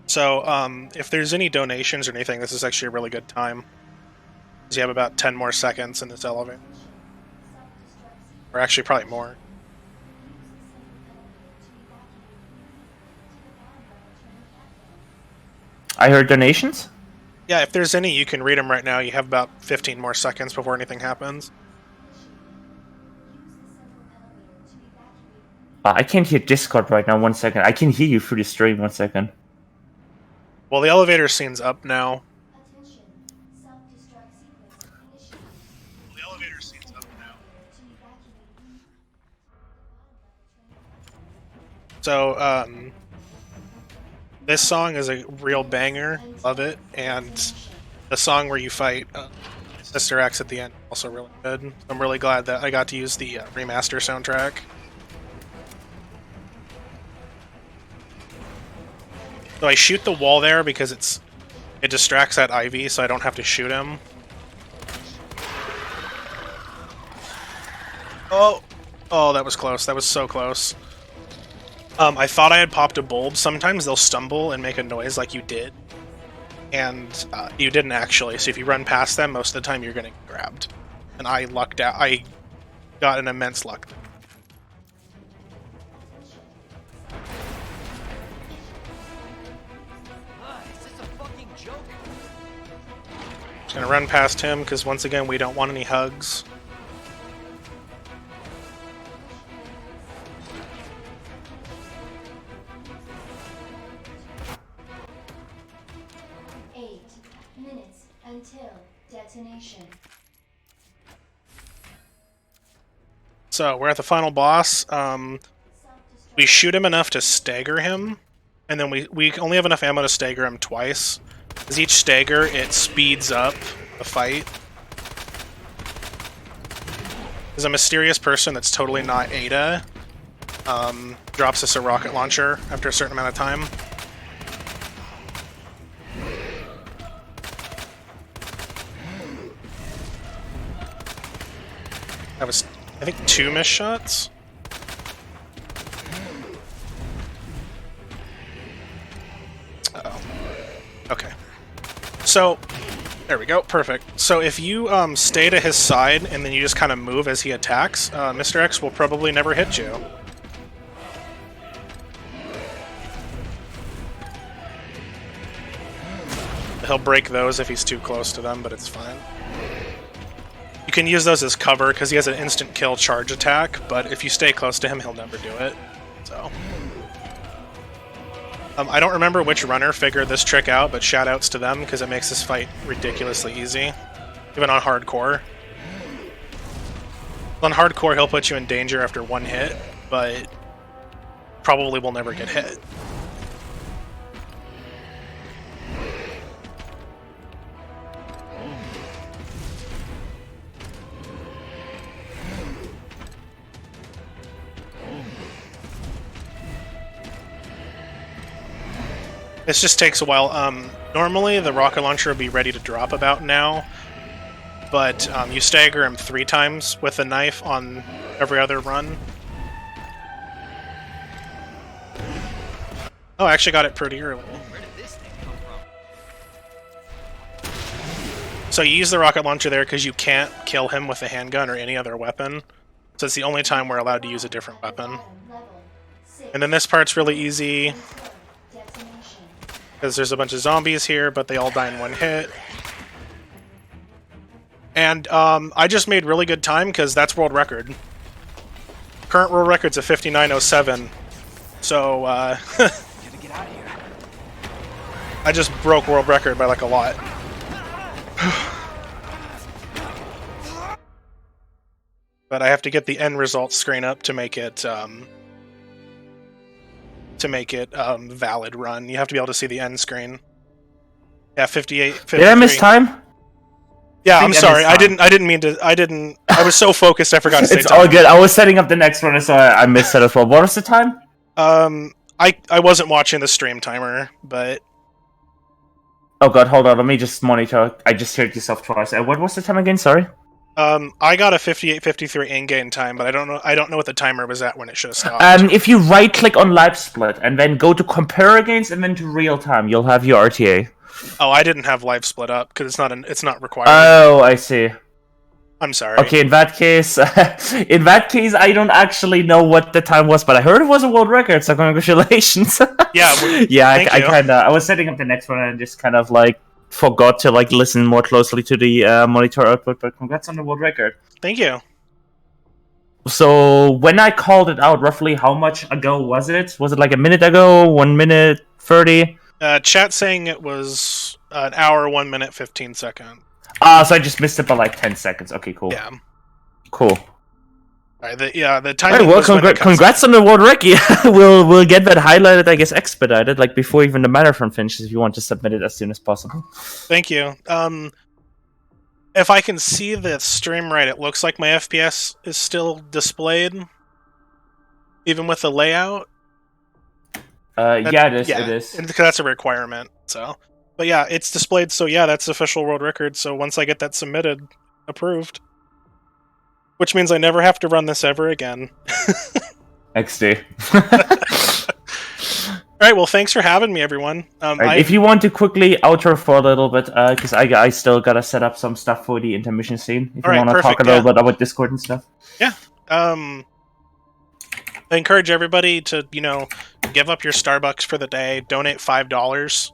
A: So, if there's any donations or anything, this is actually a really good time. Because you have about 10 more seconds in this elevator. Or actually, probably more.
B: I heard donations?
A: Yeah, if there's any, you can read them right now. You have about 15 more seconds before anything happens.
B: I can't hear Discord right now, 1 second. I can hear you through the stream, 1 second.
A: Well, the elevator scene's up now. So, this song is a real banger. Love it. And the song where you fight Sister X at the end also really good. I'm really glad that I got to use the remaster soundtrack. So I shoot the wall there because it distracts that Ivy, so I don't have to shoot him. Oh, that was close. That was so close. I thought I had popped a bulb. Sometimes they'll stumble and make a noise like you did, and you didn't actually. So if you run past them, most of the time you're gonna get grabbed. And I lucked out. I got an immense luck. Just gonna run past him because once again we don't want any hugs.
G: Until detonation.
A: So we're at the final boss. We shoot him enough to stagger him, and then we only have enough ammo to stagger him twice. As each stagger, it speeds up the fight. There's a mysterious person that's totally not Ada. Drops us a rocket launcher after a certain amount of time. That was, I think, 2 missed shots. Uh-oh. Okay. So, there we go. Perfect. So if you stay to his side and then you just kind of move as he attacks, Mr. X will probably never hit you. he'll break those if he's too close to them, but it's fine. You can use those as cover because he has an instant kill charge attack, but if you stay close to him, he'll never do it. So, I don't remember which runner figured this trick out, but shoutouts to them because it makes this fight ridiculously easy, even on hardcore. On hardcore, he'll put you in danger after one hit, but probably will never get hit. This just takes a while. Normally, the rocket launcher will be ready to drop about now, but you stagger him 3 times with a knife on every other run. Oh, I actually got it pretty early.
C: Where did this thing come from?
A: So you use the rocket launcher there because you can't kill him with a handgun or any other weapon. So it's the only time we're allowed to use a different weapon.
G: Level 6.
A: And then this part's really easy
G: Detonation.
A: because there's a bunch of zombies here, but they all die in one hit. And I just made really good time because that's world record. Current world record's a 59:07. So
C: Gotta get out of here.
A: I just broke world record by like a lot. But I have to get the end results screen up to make it valid run. You have to be able to see the end screen. Yeah, 58. 53.
B: Did I miss time?
A: Yeah,
B: I
A: I'm
B: think I
A: sorry.
B: missed time.
A: I didn't mean to. I was so focused. I forgot to say.
B: It's all good. I was setting up the next one, so I missed it as well. What was the time?
A: I wasn't watching the stream timer, but
B: Oh god, hold on. Let me just monitor. I just heard yourself twice. What was the time again? Sorry.
A: I got a 58:53 in-game time, but I don't know what the timer was at when it should have stopped.
B: If you right-click on Live Split and then go to Compare Against and then to Real Time, you'll have your RTA.
A: Oh, I didn't have live split up because it's not required.
B: Oh, I see.
A: I'm sorry.
B: Okay, in that case, I don't actually know what the time was, but I heard it was a world record. So congratulations.
A: Yeah,
B: yeah.
A: thank you.
B: I was setting up the next one and just kind of like forgot to like listen more closely to the monitor output. But congrats on the world record.
A: Thank you.
B: So when I called it out, roughly how much ago was it? Was it like a minute ago? 1 minute 30?
A: Chat saying it was an hour, 1 minute, 15 seconds.
B: So I just missed it by like 10 seconds. Okay, cool.
A: Yeah.
B: Cool.
A: All right, the timing.
B: Alright, well,
A: was when it cuts
B: congrats on the world record. we'll get that highlighted, I guess, expedited, like before even the marathon finishes. If you want to submit it as soon as possible.
A: Thank you. If I can see the stream right, it looks like my FPS is still displayed, even with the layout.
B: Yeah, it is.
A: Yeah,
B: It is.
A: because that's a requirement. So, but yeah, it's displayed. So yeah, that's official world record. So once I get that submitted, approved, which means I never have to run this ever again.
B: XD.
A: All right. Well, thanks for having me, everyone.
B: Right, if you want to quickly outro for a little bit, because I still gotta set up some stuff for the intermission scene. If you want to talk a little bit about Discord and stuff.
A: Yeah. I encourage everybody to, give up your Starbucks for the day, donate $5.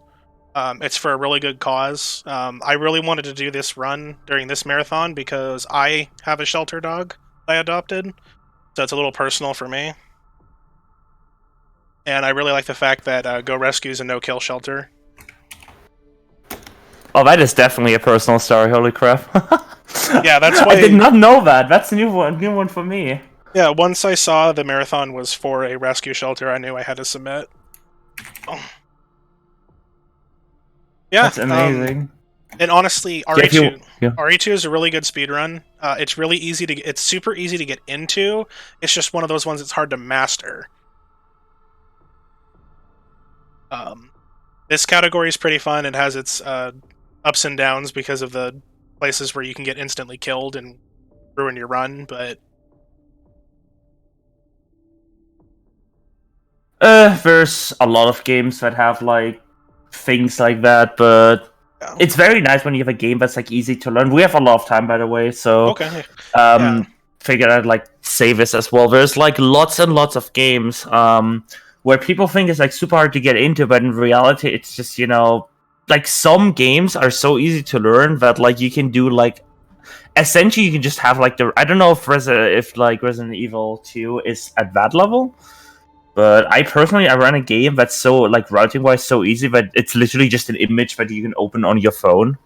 A: It's for a really good cause. I really wanted to do this run during this marathon because I have a shelter dog I adopted, so it's a little personal for me. And I really like the fact that Go Rescue's a no-kill shelter.
B: Oh, that is definitely a personal story. Holy crap!
A: Yeah, that's why
B: I did not know that. That's a new one for me.
A: Yeah, once I saw the marathon was for a rescue shelter, I knew I had to submit. Oh. Yeah,
B: That's amazing.
A: And honestly,
B: Yeah, if you- yeah.
A: RE2 is a really good speed run. It's really easy it's super easy to get into. It's just one of those ones that's hard to master. This category is pretty fun. It has its ups and downs because of the places where you can get instantly killed and ruin your run, but
B: There's a lot of games that have like things like that, but
A: yeah.
B: it's very nice when you have a game that's like easy to learn. We have a lot of time, by the way, so
A: Okay. Yeah.
B: figured I'd like save this as well. There's like lots and lots of games where people think it's like super hard to get into, but in reality, it's just like some games are so easy to learn that like you can do like essentially you can just have like the I don't know if Resident Evil 2 is at that level, but I personally I run a game that's so like routing wise so easy that it's literally just an image that you can open on your phone.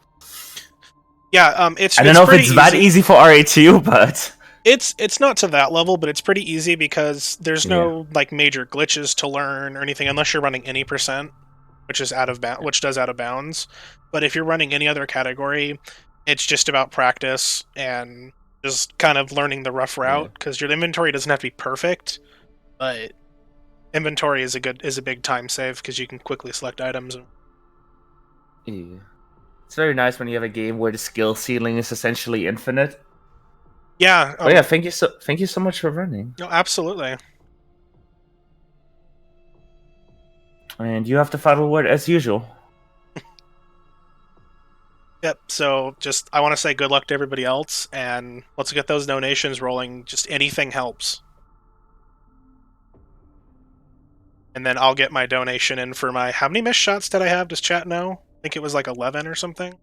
A: Yeah,
B: I don't know if
A: pretty
B: it's that easy for RA2, but
A: it's not to that level, but it's pretty easy because there's
B: Yeah.
A: no like major glitches to learn or anything unless you're running any percent, which is which does out of bounds. But if you're running any other category, it's just about practice and just kind of learning the rough route because your inventory doesn't have to be perfect, but inventory is a big time save because you can quickly select items.
B: yeah. It's very nice when you have a game where the skill ceiling is essentially infinite.
A: Yeah.
B: But yeah, thank you so much for running.
A: No, absolutely.
B: And you have the final word as usual.
A: Yep. So just I want to say good luck to everybody else, and let's get those donations rolling. Just anything helps. And then I'll get my donation in for my... How many missed shots did I have? Does chat know? I think it was like 11 or something.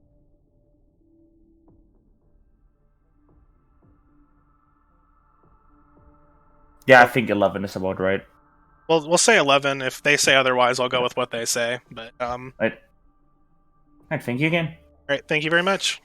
B: Yeah, I think 11 is about right.
A: Well, we'll say 11. If they say otherwise, I'll go with what they say. But
B: Right. Alright, thank you again.
A: All right, thank you very much.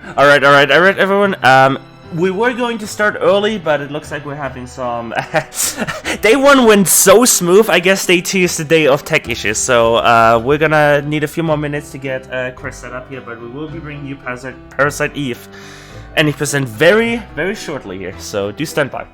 B: All right, everyone. We were going to start early, but it looks like we're having some. Day 1 went so smooth. I guess day 2 is the day of tech issues. So we're gonna need a few more minutes to get Chris set up here, but we will be bringing you Parasite Eve any percent very, very shortly here. So do stand by.